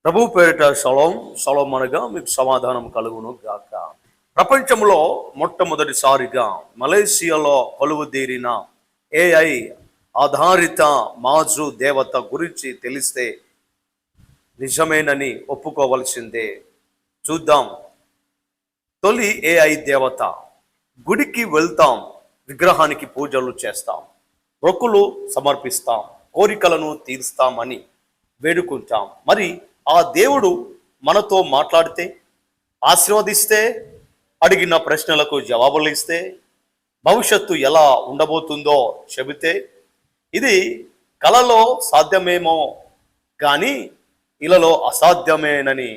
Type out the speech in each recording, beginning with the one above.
ప్రభు పేరిట shalom shalom అనగా మీకు సమాధానం కలుగును గాక. ప్రపంచంలో మొట్టమొదటిసారిగా మలేషియాలో కొలువుదీరిన ఏఐ ఆధారిత మాజు దేవత గురించి తెలిస్తే నిజమేనని ఒప్పుకోవలసిందే. చూద్దాం. తొలి ఏఐ దేవత. గుడికి వెళ్తాం, విగ్రహానికి పూజలు చేస్తాం, మొక్కులు సమర్పిస్తాం, కోరికలను తీరుస్తామని వేడుకుంటాం. మరి ఆ దేవుడు మనతో మాట్లాడితే, ఆశీర్వదిస్తే, అడిగిన ప్రశ్నలకు జవాబులు ఇస్తే, భవిష్యత్తు ఎలా ఉండబోతుందో చెబితే, ఇది కలలో సాధ్యమేమో కానీ ఇలాలో అసాధ్యమేనని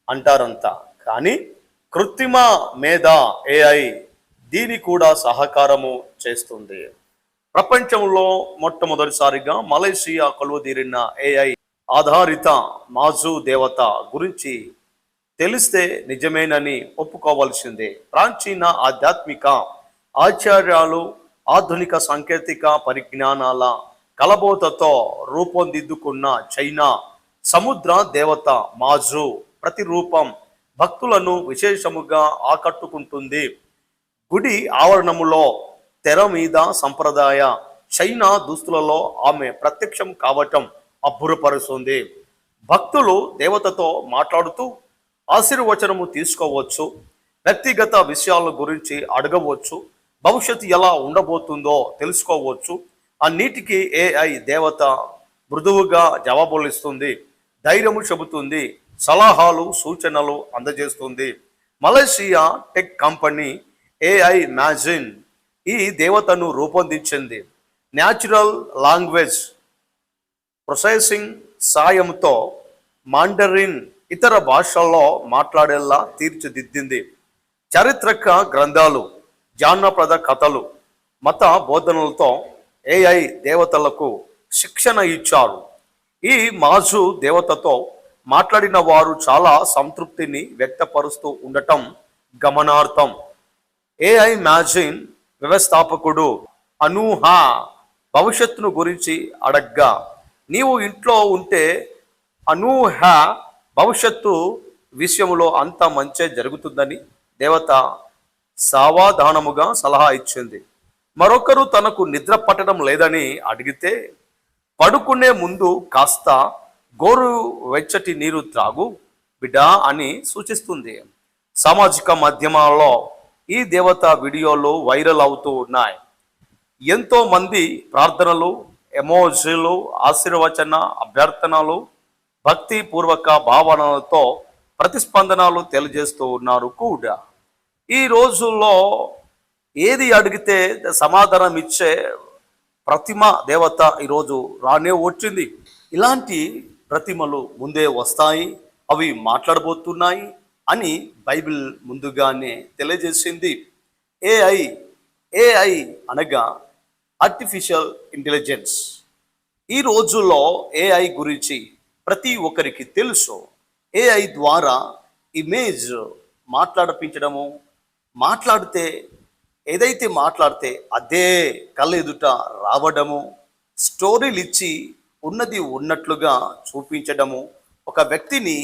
అంటారంతా. కానీ కృత్రిమ మేధ ఏఐ దీని కూడా సహకారము చేస్తుంది. ప్రపంచంలో మొట్టమొదటిసారిగా మలేషియా కొలువుదీరిన ఏఐ ఆధారిత మాజు దేవత గురించి తెలిస్తే నిజమేనని ఒప్పుకోవాల్సిందే. ప్రాచీన ఆధ్యాత్మిక ఆచార్యాలు ఆధునిక సాంకేతిక పరిజ్ఞానాల కలబోతతో రూపొందిద్దుకున్న చైనా సముద్ర దేవత మాజు ప్రతిరూపం భక్తులను విశేషముగా ఆకట్టుకుంటుంది. గుడి ఆవరణములో తెర మీద సంప్రదాయ చైనా దుస్తులలో ఆమె ప్రత్యక్షం కావటం అబ్బురపరుస్తుంది. భక్తులు దేవతతో మాట్లాడుతూ ఆశీర్వచనము తీసుకోవచ్చు, వ్యక్తిగత విషయాల గురించి అడగవచ్చు, భవిష్యత్తు ఎలా ఉండబోతుందో తెలుసుకోవచ్చు. అన్నిటికీ ఏఐ దేవత మృదువుగా జవాబులు ఇస్తుంది, ధైర్యము చెబుతుంది, సలహాలు సూచనలు అందజేస్తుంది. మలేషియా టెక్ కంపెనీ ఏఐ మ్యాజిన్ ఈ దేవతను రూపొందించింది. న్యాచురల్ లాంగ్వేజ్ ప్రొసెసింగ్ సాయంతో మాండరిన్ ఇతర భాషల్లో మాట్లాడేలా తీర్చిదిద్దింది. చారిత్రక గ్రంథాలు, జానపద కథలు, మత బోధనలతో ఏఐ దేవతలకు శిక్షణ ఇచ్చారు. ఈ మాజు దేవతతో మాట్లాడిన వారు చాలా సంతృప్తిని వ్యక్తపరుస్తూ ఉండటం గమనార్థం. ఏఐ మ్యాజిన్ వ్యవస్థాపకుడు అనూహా భవిష్యత్తును గురించి అడగ్గా, నీవు ఇంట్లో ఉంటే అనూహా భవిష్యత్తు విషయంలో అంత మంచే జరుగుతుందని దేవత సావధానముగా సలహా ఇచ్చింది. మరొకరు తనకు నిద్ర పట్టడం లేదని అడిగితే, పడుకునే ముందు కాస్త గోరు వెచ్చటి నీరు త్రాగు బిడ్డా అని సూచిస్తుంది. సామాజిక మాధ్యమాల్లో ఈ దేవత వీడియోలు వైరల్ అవుతూ ఉన్నాయి. ఎంతో మంది ప్రార్థనలు, ఎమోజీలు, ఆశీర్వచన అభ్యర్థనలు, భక్తి పూర్వక భావనలతో ప్రతిస్పందనలు తెలియజేస్తూ ఉన్నారు కూడా. ఈ రోజుల్లో ఏది అడిగితే సమాధానం ఇచ్చే ప్రతిమ దేవత ఈరోజు రానే వచ్చింది. ఇలాంటి ప్రతిమలు ముందే వస్తాయి, అవి మాట్లాడబోతున్నాయి అని బైబిల్ ముందుగానే తెలియజేసింది. ఏఐ ఏఐ అనగా ఆర్టిఫిషియల్ ఇంటెలిజెన్స్. ఈ రోజుల్లో ఏఐ గురించి ప్రతి ఒక్కరికి తెలుసు. ఏఐ ద్వారా ఇమేజ్ మాట్లాడిపించడము, మాట్లాడితే ఏదైతే మాట్లాడితే అదే కళ్ళ ఎదుట రావడము, స్టోరీలు ఇచ్చి ఉన్నది ఉన్నట్లుగా చూపించడము, ఒక వ్యక్తిని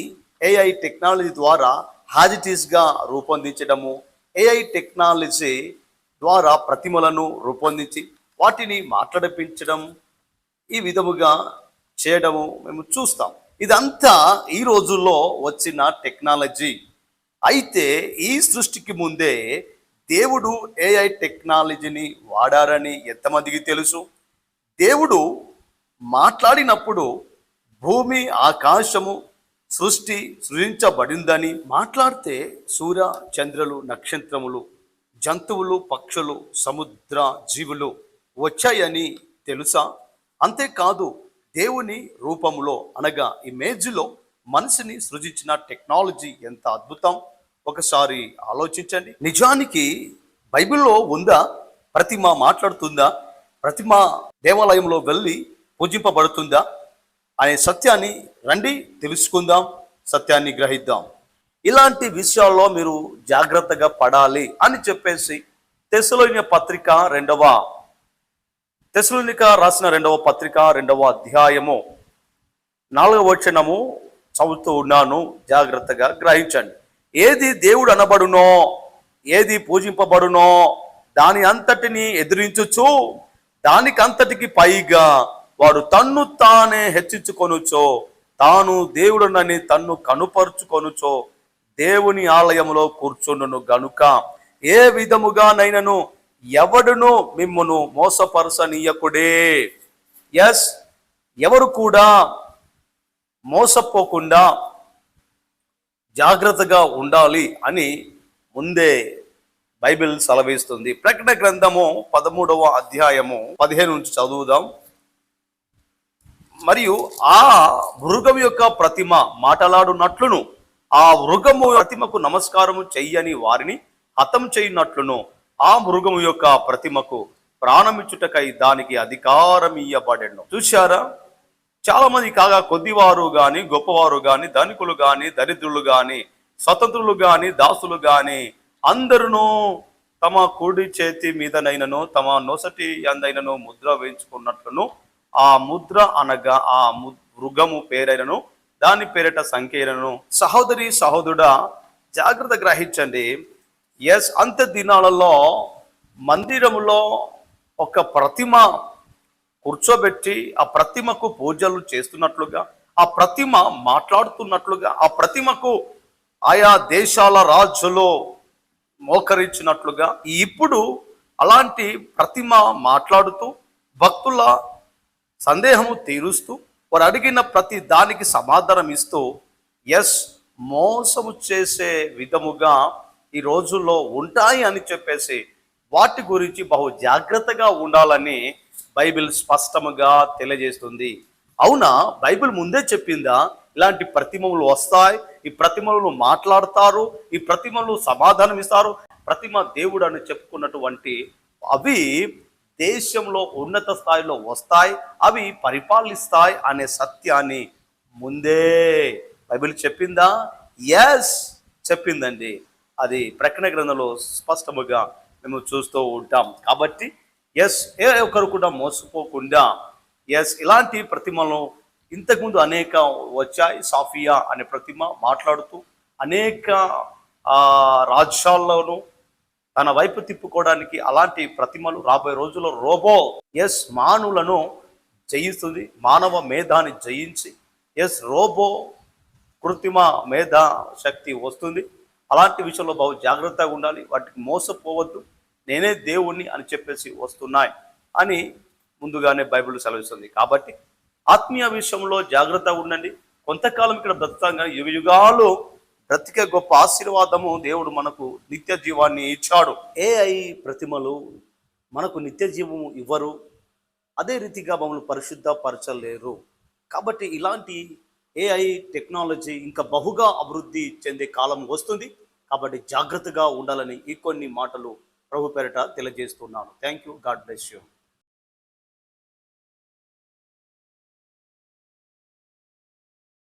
ఏఐ టెక్నాలజీ ద్వారా హాజిటీస్గా రూపొందించడము, ఏఐ టెక్నాలజీ ద్వారా ప్రతిమలను రూపొందించి వాటిని మాట్లాడిపించడం, ఈ విధముగా చేయడము మేము చూస్తాం. ఇదంతా ఈ రోజుల్లో వచ్చిన టెక్నాలజీ. అయితే ఈ సృష్టికి ముందే దేవుడు ఏఐ టెక్నాలజీని వాడారని ఎంతమందికి తెలుసు? దేవుడు మాట్లాడినప్పుడు భూమి ఆకాశము సృజించబడిందని, మాట్లాడితే సూర్య చంద్రులు, నక్షత్రములు, జంతువులు, పక్షులు, సముద్ర జీవులు వచ్చాయని తెలుసా? అంతేకాదు దేవుని రూపంలో అనగా ఇమేజ్లో మనిషిని సృజించిన టెక్నాలజీ ఎంత అద్భుతం! ఒకసారి ఆలోచించండి. నిజానికి బైబిల్లో ఉందా? ప్రతిమ మాట్లాడుతుందా? ప్రతిమ దేవాలయంలో వెళ్ళి పూజింపబడుతుందా అనే సత్యాన్ని రండి తెలుసుకుందాం, సత్యాన్ని గ్రహిద్దాం. ఇలాంటి విషయాల్లో మీరు జాగ్రత్తగా పడాలి అని చెప్పేసి తెస్సలోనిక రాసిన రెండవ పత్రిక 2వ అధ్యాయము 4వ వచనము చదువుతూ ఉన్నాను, జాగ్రత్తగా గ్రహించండి. ఏది దేవుడు అనబడునో, ఏది పూజింపబడునో దాని అంతటిని ఎదిరించుచు దానికంతటికి పైగా వాడు తన్ను తానే హెచ్చించుకొనుచో తాను దేవుడునని తన్ను కనుపరుచుకొనుచో దేవుని ఆలయములో కూర్చుండును గనుక ఏ విధముగానైనను ఎవడును మిమ్మును మోసపరచనీయకుడే. ఎస్, ఎవరు కూడా మోసపోకుండా జాగ్రత్తగా ఉండాలి అని ముందే బైబిల్ సెలవిస్తుంది. ప్రకటన గ్రంథము 13వ అధ్యాయము 15 నుంచి చదువుదాం. మరియు ఆ మృగం యొక్క ప్రతిమ మాటలాడునట్లును ఆ మృగము ప్రతిమకు నమస్కారము చెయ్యని వారిని హతం చేయనట్లును ఆ మృగము యొక్క ప్రతిమకు ప్రాణమిచ్చుటకై దానికి అధికారం ఇయ్యబడెను. చూశారా, చాలా మంది కాగా కొద్దివారు గాని, గొప్పవారు గాని, ధనికులు గాని, దరిద్రులు గాని, స్వతంత్రులు గాని, దాసులు గాని అందరూ తమ కుడి చేతి మీదనైనను తమ నొసటి ఎందైనను ముద్ర వేయించుకున్నట్లును ఆ ముద్ర అనగా ఆ మృగము పేరైనను దాని పేరిట సంఖ్యను. సహోదరి సహోదరుడా, జాగ్రత్త గ్రహించండి. ఎస్, అంత దినాలలో మందిరములో ఒక ప్రతిమ కూర్చోబెట్టి ఆ ప్రతిమకు పూజలు చేస్తున్నట్లుగా, ఆ ప్రతిమ మాట్లాడుతున్నట్లుగా, ఆ ప్రతిమకు ఆయా దేశాల రాజులు మోకరించినట్లుగా ఇప్పుడు అలాంటి ప్రతిమ మాట్లాడుతూ భక్తుల సందేహము తీరుస్తూ వారు అడిగిన ప్రతి దానికి సమాధానం ఇస్తూ ఎస్, మోసము చేసే విధముగా ఈ రోజుల్లో ఉంటాయి అని చెప్పేసి వాటి గురించి బహు జాగ్రత్తగా ఉండాలని బైబిల్ స్పష్టముగా తెలియజేస్తుంది. అవునా, బైబిల్ ముందే చెప్పిందా ఇలాంటి ప్రతిమలు వస్తాయి, ఈ ప్రతిమలు మాట్లాడతారు, ఈ ప్రతిమలు సమాధానం ఇస్తారు, ప్రతిమ దేవుడు అని చెప్పుకున్నటువంటి అవి దేశంలో ఉన్నత స్థాయిలో వస్తాయి, అవి పరిపాలిస్తాయి అనే సత్యాన్ని ముందే బైబిల్ చెప్పిందా? ఎస్, చెప్పిందండి. అది ప్రకటన గ్రంథంలో స్పష్టముగా మేము చూస్తూ ఉంటాం. కాబట్టి ఎస్, ఏ ఒక్కరు కూడా మోసపోకుండా ఎస్, ఇలాంటి ప్రతిమలు ఇంతకుముందు అనేక వచ్చాయి. సాఫియా అనే ప్రతిమ మాట్లాడుతూ అనేక రాజ్యాల్లోనూ తన వైపు తిప్పుకోవడానికి అలాంటి ప్రతిమలు రాబోయే రోజుల్లో రోబో ఎస్ మానవులను జయిస్తుంది, మానవ మేధాన్ని జయించి ఎస్ రోబో కృత్రిమ మేధా శక్తి వస్తుంది. అలాంటి విషయంలో బహు జాగ్రత్తగా ఉండాలి, వాటికి మోసపోవద్దు, నేనే దేవుణ్ణి అని చెప్పేసి వస్తున్నాయి అని ముందుగానే బైబిల్ సెలవిస్తుంది. కాబట్టి ఆత్మీయ విషయంలో జాగ్రత్తగా ఉండండి. కొంతకాలం ఇక్కడ బ్రతుకుతాం కానీ యుగ యుగాలు బ్రతికే గొప్ప ఆశీర్వాదము దేవుడు మనకు నిత్య జీవాన్ని ఇచ్చాడు. ఏఐ ప్రతిమలు మనకు నిత్య జీవము ఇవ్వరు, అదే రీతిగా మమ్మల్ని పరిశుద్ధపరచలేరు. కాబట్టి ఇలాంటి ఏఐ టెక్నాలజీ ఇంకా బహుగా అభివృద్ధి చెందే కాలం వస్తుంది. కాబట్టి జాగ్రత్తగా ఉండాలని ఈ కొన్ని మాటలు ప్రభు పేరిట తెలియజేస్తున్నాను. Thank you. God bless you.